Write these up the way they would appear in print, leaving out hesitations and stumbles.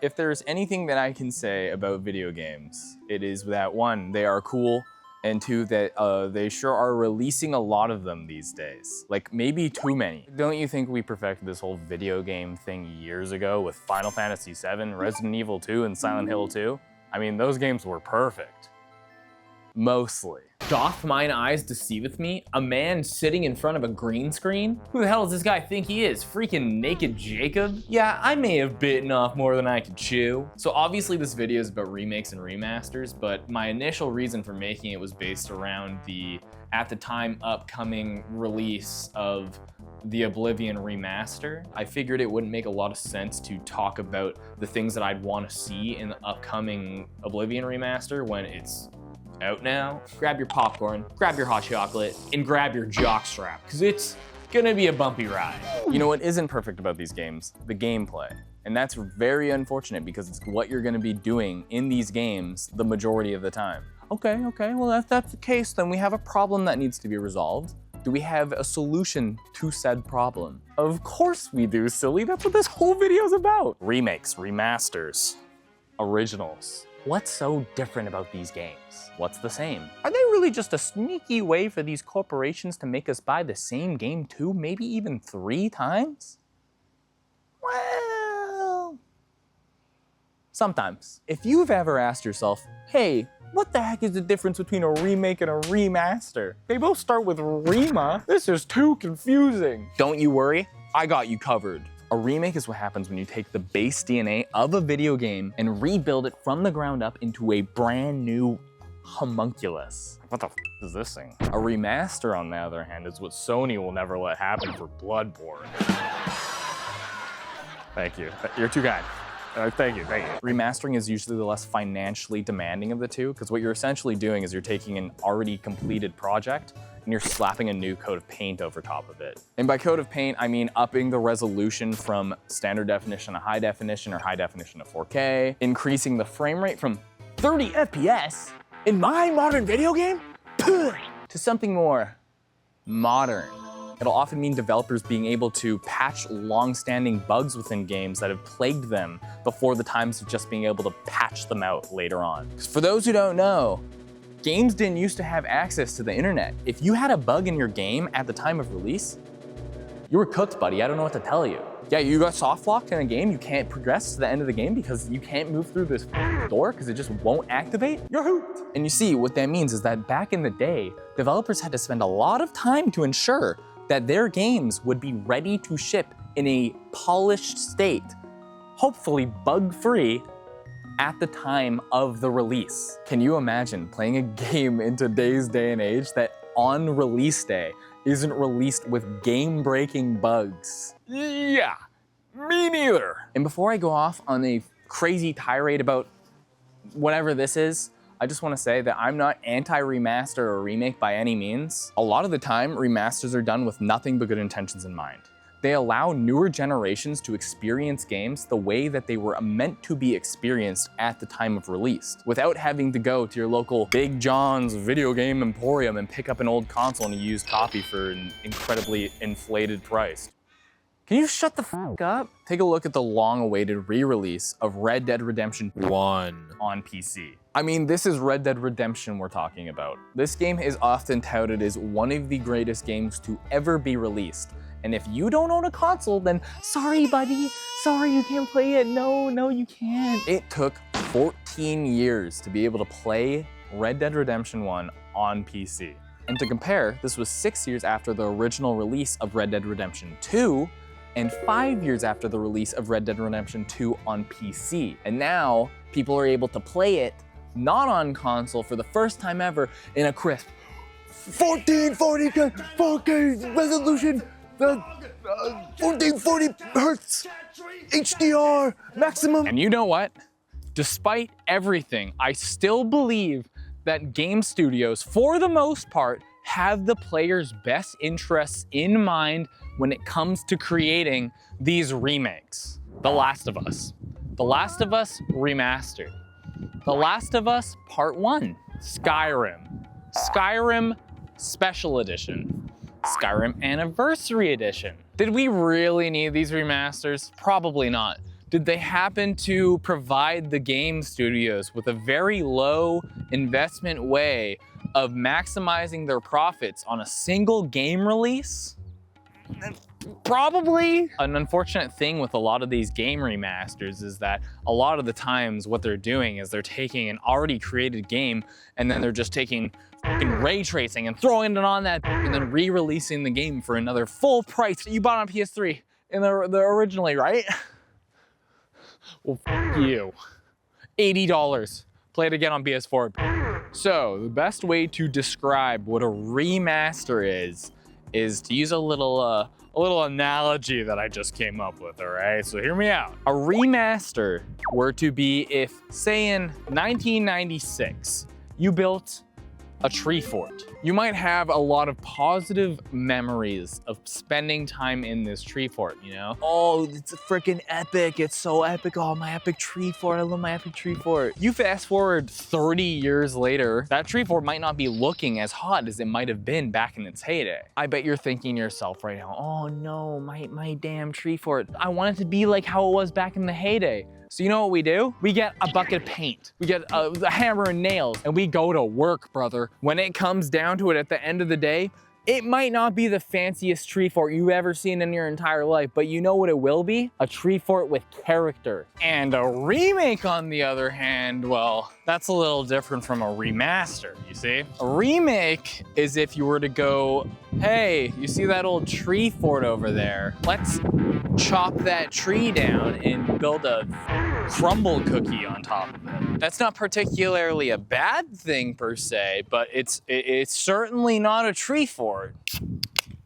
If there's anything that I can say about video games, it is that one, they are cool, and two, that they sure are releasing a lot of them these days. Like, maybe too many. Don't you think we perfected this whole video game thing years ago with Final Fantasy VII, Resident Evil 2, and Silent Hill 2? I mean, those games were perfect. Mostly. Doth mine eyes deceiveth me? A man sitting in front of a green screen? Who the hell does this guy think he is? Freaking Naked Jacob? Yeah, I may have bitten off more than I could chew. So obviously this video is about remakes and remasters, but my initial reason for making it was based around the, at the time, upcoming release of the Oblivion remaster. I figured it wouldn't make a lot of sense to talk about the things that I'd want to see in the upcoming Oblivion remaster when it's out now. Grab your popcorn, grab your hot chocolate, and grab your jockstrap, because it's gonna be a bumpy ride. You know what isn't perfect about these games? The gameplay. And that's very unfortunate because it's what you're gonna be doing in these games the majority of the time. Okay, well if that's the case, then we have a problem that needs to be resolved. Do we have a solution to said problem? Of course we do, silly. That's what this whole video is about. Remakes, remasters, originals. What's so different about these games? What's the same? Are they really just a sneaky way for these corporations to make us buy the same game 2, maybe even 3 times? Well, sometimes. If you've ever asked yourself, hey, what the heck is the difference between a remake and a remaster? They both start with Rema. This is too confusing. Don't you worry, I got you covered. A remake is what happens when you take the base DNA of a video game and rebuild it from the ground up into a brand new homunculus. What the f is this thing? A remaster, on the other hand, is what Sony will never let happen for Bloodborne. Thank you. You're too kind. Thank you. Remastering is usually the less financially demanding of the two, because what you're essentially doing is you're taking an already completed project and you're slapping a new coat of paint over top of it. And by coat of paint, I mean upping the resolution from standard definition to high definition or high definition to 4K, increasing the frame rate from 30 FPS in my modern video game to something more modern. It'll often mean developers being able to patch long-standing bugs within games that have plagued them before the times of just being able to patch them out later on. 'Cause for those who don't know, games didn't used to have access to the internet. If you had a bug in your game at the time of release, you were cooked, buddy. I don't know what to tell you. Yeah, you got soft locked in a game, you can't progress to the end of the game because you can't move through this door because it just won't activate. You're hooped. And you see, what that means is that back in the day, developers had to spend a lot of time to ensure that their games would be ready to ship in a polished state, hopefully bug-free, at the time of the release. Can you imagine playing a game in today's day and age that on release day isn't released with game-breaking bugs? Yeah, me neither. And before I go off on a crazy tirade about whatever this is, I just want to say that I'm not anti-remaster or remake by any means. A lot of the time, remasters are done with nothing but good intentions in mind. They allow newer generations to experience games the way that they were meant to be experienced at the time of release, without having to go to your local Big John's video game emporium and pick up an old console and a used copy for an incredibly inflated price. Can you shut the f up? Take a look at the long-awaited re-release of Red Dead Redemption 1 on PC. I mean, this is Red Dead Redemption we're talking about. This game is often touted as one of the greatest games to ever be released. And if you don't own a console, then sorry, buddy. Sorry, you can't play it. No, you can't. It took 14 years to be able to play Red Dead Redemption 1 on PC. And to compare, this was 6 years after the original release of Red Dead Redemption 2, and 5 years after the release of Red Dead Redemption 2 on PC. And now, people are able to play it not on console for the first time ever in a crisp 1440p 4K resolution, 1440 hertz HDR maximum. And you know what? Despite everything, I still believe that game studios, for the most part, have the player's best interests in mind when it comes to creating these remakes. The Last of Us. The Last of Us Remastered. The Last of Us Part 1. Skyrim. Skyrim Special Edition. Skyrim Anniversary Edition. Did we really need these remasters? Probably not. Did they happen to provide the game studios with a very low investment way of maximizing their profits on a single game release? Probably. An unfortunate thing with a lot of these game remasters is that a lot of the times what they're doing is they're taking an already created game and then they're just taking fucking ray tracing and throwing it on that and then re-releasing the game for another full price you bought on PS3 in the originally, right? Well, fuck you. $80. Play it again on PS4. So the best way to describe what a remaster is to use a little analogy that I just came up with, all right? So hear me out. A remaster were to be if, say in 1996, you built a tree fort. You might have a lot of positive memories of spending time in this tree fort, you know? Oh, it's freaking epic. It's so epic. Oh, my epic tree fort. I love my epic tree fort. You fast forward 30 years later, that tree fort might not be looking as hot as it might have been back in its heyday. I bet you're thinking to yourself right now, oh no, my damn tree fort. I want it to be like how it was back in the heyday. So you know what we do? We get a bucket of paint, we get a hammer and nails, and we go to work, brother. When it comes down to it at the end of the day, it might not be the fanciest tree fort you've ever seen in your entire life, but you know what it will be? A tree fort with character. And a remake, on the other hand, well, that's a little different from a remaster, you see? A remake is if you were to go, hey, you see that old tree fort over there? Let's chop that tree down and build a crumble cookie on top of it. That's not particularly a bad thing per se, but it's certainly not a tree fort.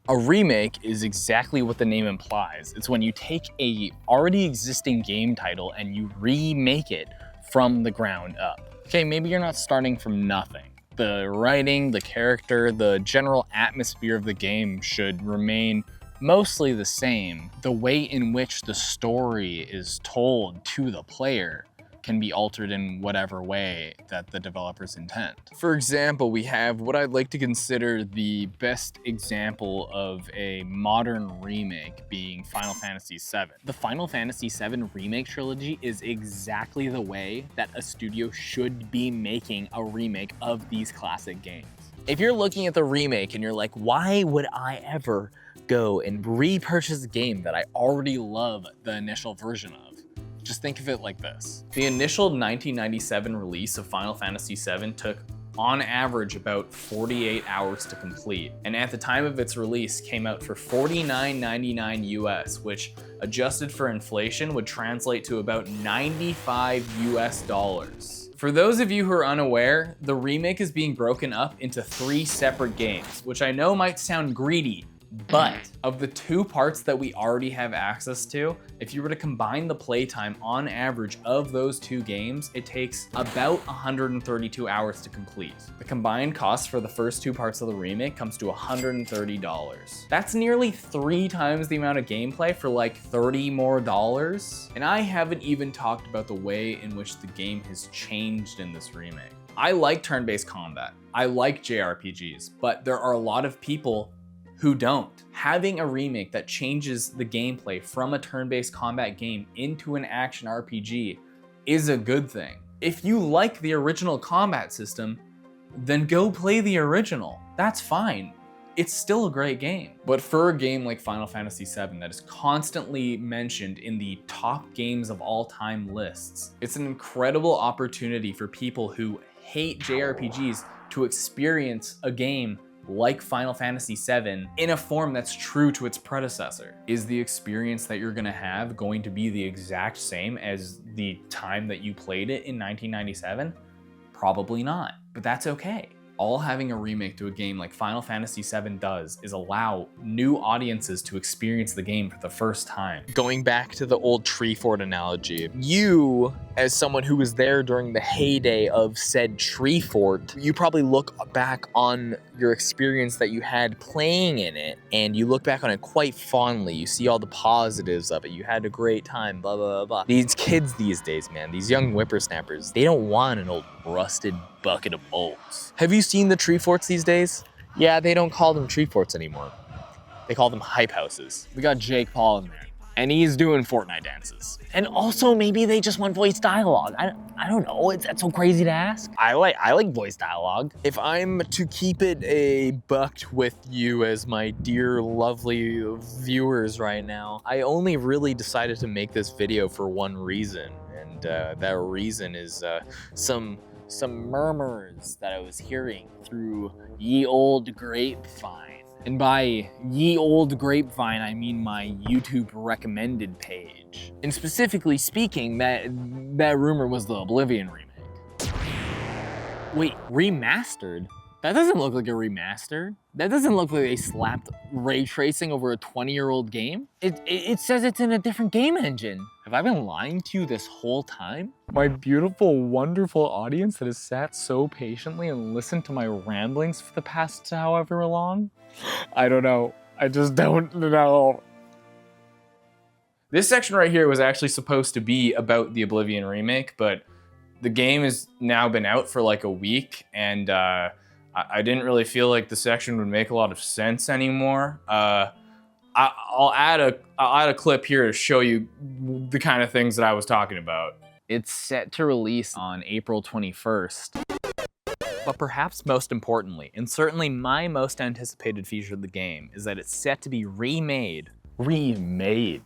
A remake is exactly what the name implies. It's when you take a already existing game title and you remake it from the ground up. Okay, maybe you're not starting from nothing. The writing, the character, the general atmosphere of the game should remain mostly the same. The way in which the story is told to the player can be altered in whatever way that the developers intend. For example, we have what I'd like to consider the best example of a modern remake being Final Fantasy VII. The Final Fantasy VII Remake trilogy is exactly the way that a studio should be making a remake of these classic games. If you're looking at the remake and you're like, why would I ever go and repurchase a game that I already love the initial version of? Just think of it like this. The initial 1997 release of Final Fantasy VII took, on average, about 48 hours to complete. And at the time of its release, came out for $49.99 US, which adjusted for inflation would translate to about $95 US. For those of you who are unaware, the remake is being broken up into 3 separate games, which I know might sound greedy, but of the 2 parts that we already have access to, if you were to combine the playtime on average of those 2 games, it takes about 132 hours to complete. The combined cost for the first 2 parts of the remake comes to $130. That's nearly 3 times the amount of gameplay for like $30 more. And I haven't even talked about the way in which the game has changed in this remake. I like turn-based combat. I like JRPGs, but there are a lot of people who don't. Having a remake that changes the gameplay from a turn-based combat game into an action RPG is a good thing. If you like the original combat system, then go play the original. That's fine. It's still a great game. But for a game like Final Fantasy VII that is constantly mentioned in the top games of all time lists, it's an incredible opportunity for people who hate JRPGs to experience a game like Final Fantasy VII in a form that's true to its predecessor. Is the experience that you're gonna have going to be the exact same as the time that you played it in 1997? Probably not, but that's okay. All having a remake to a game like Final Fantasy VII does is allow new audiences to experience the game for the first time. Going back to the old tree fort analogy, you, as someone who was there during the heyday of said tree fort, you probably look back on your experience that you had playing in it, and you look back on it quite fondly. You see all the positives of it. You had a great time, blah, blah, blah, blah. These kids these days, man, these young whippersnappers, they don't want an old rusted bucket of bolts. Have you seen the tree forts these days? Yeah, they don't call them tree forts anymore. They call them hype houses. We got Jake Paul in there. and he's doing Fortnite dances. And also maybe they just want voice dialogue. I don't know, that's so crazy to ask. I like voice dialogue. If I'm to keep it a buck with you as my dear lovely viewers right now, I only really decided to make this video for one reason, and that reason is some murmurs that I was hearing through ye old grapevine. And by ye old grapevine, I mean my YouTube recommended page. And specifically speaking, that rumor was the Oblivion remake. Wait, remastered? That doesn't look like a remaster. That doesn't look like they slapped ray tracing over a 20-year-old game. It says it's in a different game engine. Have I been lying to you this whole time? My beautiful, wonderful audience that has sat so patiently and listened to my ramblings for the past however long? I don't know. I just don't know. This section right here was actually supposed to be about the Oblivion remake, but the game has now been out for like a week, and I didn't really feel like the section would make a lot of sense anymore. I'll add a clip here to show you the kind of things that I was talking about. It's set to release on April 21st. But perhaps most importantly, and certainly my most anticipated feature of the game, is that it's set to be remade. Remade.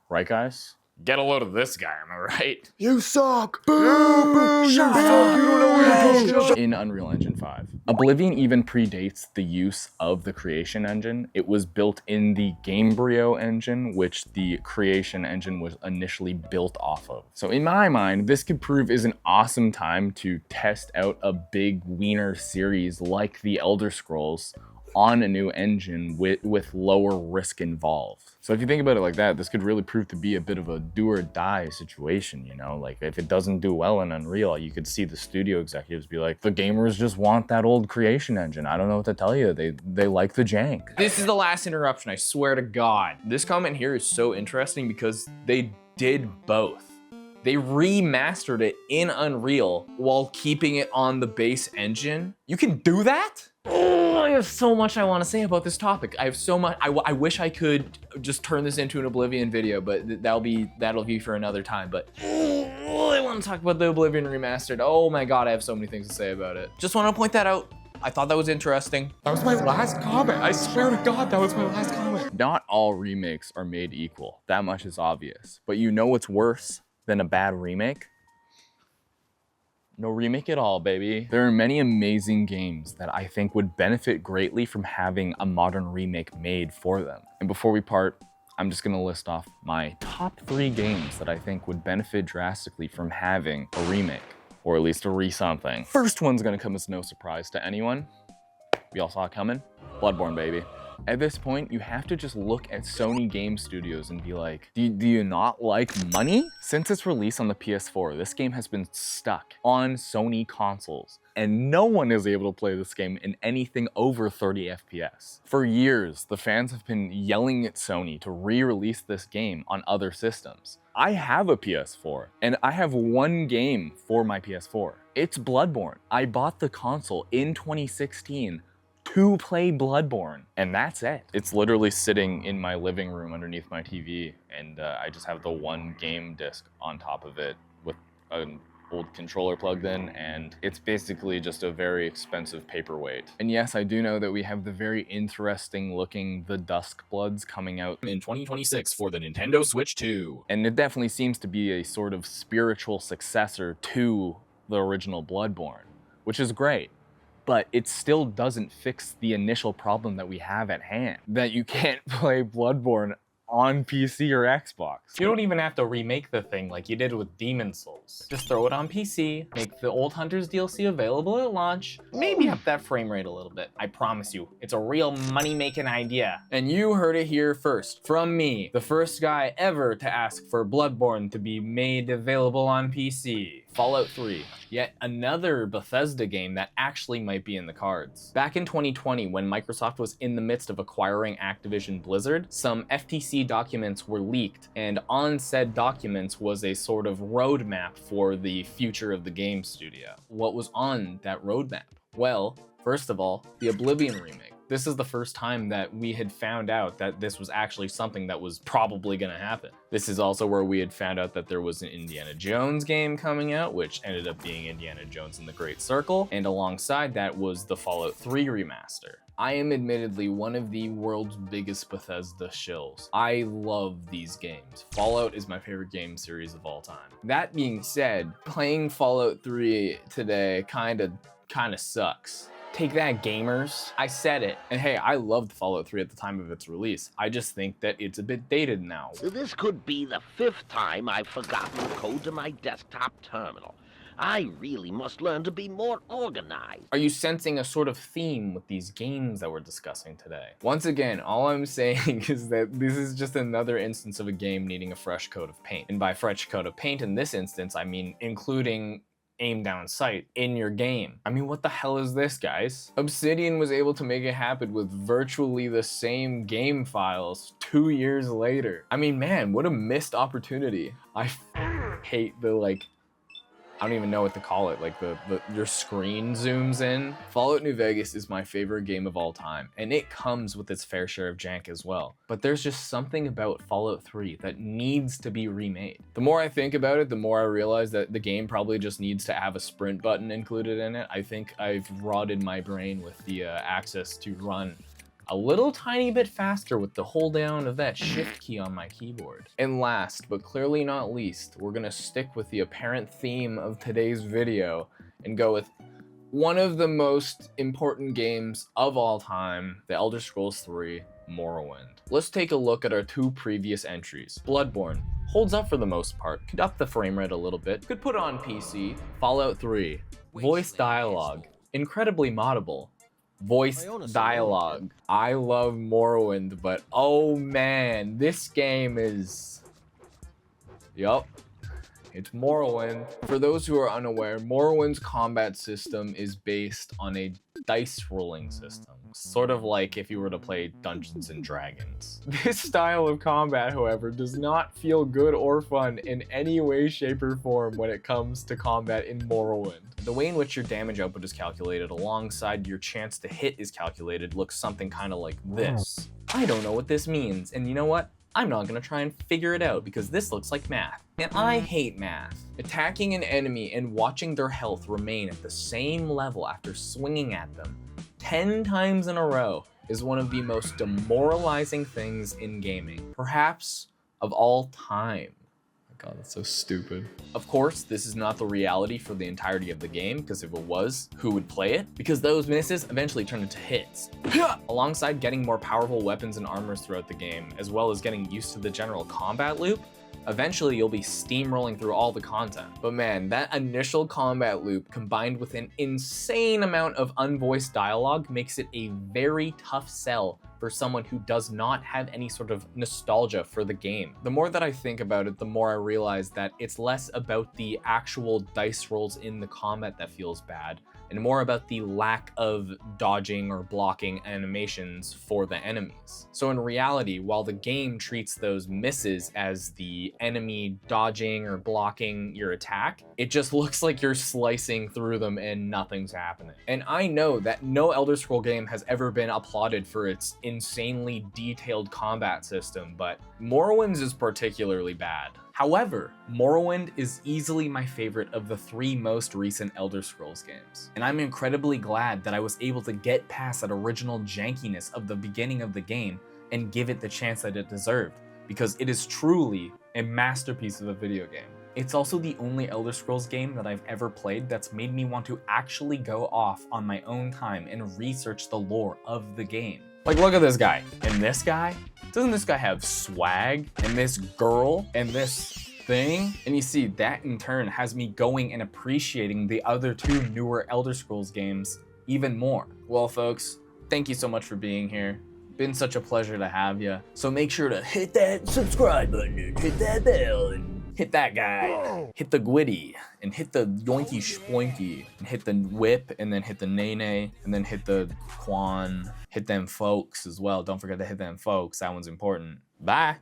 Right, guys? Get a load of this guy, am I right? You suck! Boo! Boo! You suck! You don't know what you're doing! In Unreal Engine 5. Oblivion even predates the use of the creation engine. It was built in the Gamebryo engine, which the creation engine was initially built off of. So in my mind, this could prove is an awesome time to test out a big wiener series like the Elder Scrolls on a new engine with lower risk involved. So if you think about it like that, this could really prove to be a bit of a do or die situation, you know? Like if it doesn't do well in Unreal, you could see the studio executives be like, the gamers just want that old creation engine. I don't know what to tell you. They like the jank. This is the last interruption, I swear to God. This comment here is so interesting because they did both. They remastered it in Unreal while keeping it on the base engine. You can do that? Oh, I have so much I want to say about this topic. I have so much. I wish I could just turn this into an Oblivion video, but that'll be for another time. But I want to talk about the Oblivion remastered. Oh my God, I have so many things to say about it. Just want to point that out. I thought that was interesting. That was my last comment. I swear to God, that was my last comment. Not all remakes are made equal. That much is obvious. But you know what's worse than a bad remake? No remake at all, baby. There are many amazing games that I think would benefit greatly from having a modern remake made for them. And before we part, I'm just gonna list off my top 3 games that I think would benefit drastically from having a remake, or at least a re-something. First one's gonna come as no surprise to anyone. We all saw it coming. Bloodborne, baby. At this point, you have to just look at Sony Game Studios and be like, do you not like money? Since its release on the PS4, this game has been stuck on Sony consoles, and no one is able to play this game in anything over 30 FPS. For years, the fans have been yelling at Sony to re-release this game on other systems. I have a PS4, and I have one game for my PS4. It's Bloodborne. I bought the console in 2016 to play Bloodborne, and that's it. It's literally sitting in my living room underneath my TV, and I just have the one game disc on top of it with an old controller plugged in, and it's basically just a very expensive paperweight. And yes, I do know that we have the very interesting looking The Duskbloods coming out in 2026 for the Nintendo Switch 2. And it definitely seems to be a sort of spiritual successor to the original Bloodborne, which is great. But it still doesn't fix the initial problem that we have at hand, that you can't play Bloodborne on PC or Xbox. You don't even have to remake the thing like you did with Demon's Souls. Just throw it on PC, make the Old Hunters DLC available at launch, maybe up that frame rate a little bit. I promise you, it's a real money-making idea. And you heard it here first, from me, the first guy ever to ask for Bloodborne to be made available on PC. Fallout 3, yet another Bethesda game that actually might be in the cards. Back in 2020, when Microsoft was in the midst of acquiring Activision Blizzard, some FTC documents were leaked, and on said documents was a sort of roadmap for the future of the game studio. What was on that roadmap? Well, first of all, the Oblivion remake. This is the first time that we had found out that this was actually something that was probably gonna happen. This is also where we had found out that there was an Indiana Jones game coming out, which ended up being Indiana Jones and the Great Circle, and alongside that was the Fallout 3 remaster. I am admittedly one of the world's biggest Bethesda shills. I love these games. Fallout is my favorite game series of all time. That being said, playing Fallout 3 today kinda sucks. Take that, gamers. I said it. And hey, I loved Fallout 3 at the time of its release. I just think that it's a bit dated now. This could be the 5th time I've forgotten the code to my desktop terminal. I really must learn to be more organized. Are you sensing a sort of theme with these games that we're discussing today? Once again, all I'm saying is that this is just another instance of a game needing a fresh coat of paint. And by fresh coat of paint in this instance, I mean including aim down sight in your game. I mean, what the hell is this, guys? Obsidian was able to make it happen with virtually the same game files 2 years later. I mean, man, what a missed opportunity. I hate the I don't even know what to call it, like your screen zooms in. Fallout New Vegas is my favorite game of all time, and it comes with its fair share of jank as well. But there's just something about Fallout 3 that needs to be remade. The more I think about it, the more I realize that the game probably just needs to have a sprint button included in it. I think I've rotted my brain with the access to run a little tiny bit faster with the hold down of that shift key on my keyboard. And last, but clearly not least, we're gonna stick with the apparent theme of today's video and go with one of the most important games of all time, The Elder Scrolls 3 Morrowind. Let's take a look at our 2 previous entries. Bloodborne holds up for the most part, could up the frame rate a little bit, could put on PC. Fallout 3, voice dialogue, incredibly moddable. Voice dialogue. I love Morrowind, but oh man, this game is... Yup, it's Morrowind. For those who are unaware, Morrowind's combat system is based on a dice rolling system. Sort of like if you were to play Dungeons and Dragons. This style of combat, however, does not feel good or fun in any way, shape, or form when it comes to combat in Morrowind. The way in which your damage output is calculated alongside your chance to hit is calculated looks something kind of like this. I don't know what this means, and you know what? I'm not gonna try and figure it out because this looks like math. And I hate math. Attacking an enemy and watching their health remain at the same level after swinging at them 10 times in a row is one of the most demoralizing things in gaming, perhaps of all time. God, that's so stupid. Of course, this is not the reality for the entirety of the game, because if it was, who would play it? Because those misses eventually turn into hits. Alongside getting more powerful weapons and armors throughout the game, as well as getting used to the general combat loop, eventually you'll be steamrolling through all the content. But man, that initial combat loop combined with an insane amount of unvoiced dialogue makes it a very tough sell for someone who does not have any sort of nostalgia for the game. The more that I think about it, the more I realize that it's less about the actual dice rolls in the combat that feels bad, and more about the lack of dodging or blocking animations for the enemies. So in reality, while the game treats those misses as the enemy dodging or blocking your attack, it just looks like you're slicing through them and nothing's happening. And I know that no Elder Scroll game has ever been applauded for its insanely detailed combat system, but Morrowind's is particularly bad. However, Morrowind is easily my favorite of the 3 most recent Elder Scrolls games, and I'm incredibly glad that I was able to get past that original jankiness of the beginning of the game and give it the chance that it deserved, because it is truly a masterpiece of a video game. It's also the only Elder Scrolls game that I've ever played that's made me want to actually go off on my own time and research the lore of the game. Like, look at this guy, and this guy. Doesn't this guy have swag, and this girl, and this thing? And you see, that in turn has me going and appreciating the other 2 newer Elder Scrolls games even more. Well, folks, thank you so much for being here. Been such a pleasure to have you. So make sure to hit that subscribe button, and hit that bell, and hit that guy, hit the gwitty, and hit the yoinky spoinky, and hit the whip, and then hit the nay-nay, and then hit the quan, hit them folks as well. Don't forget to hit them folks, that one's important. Bye.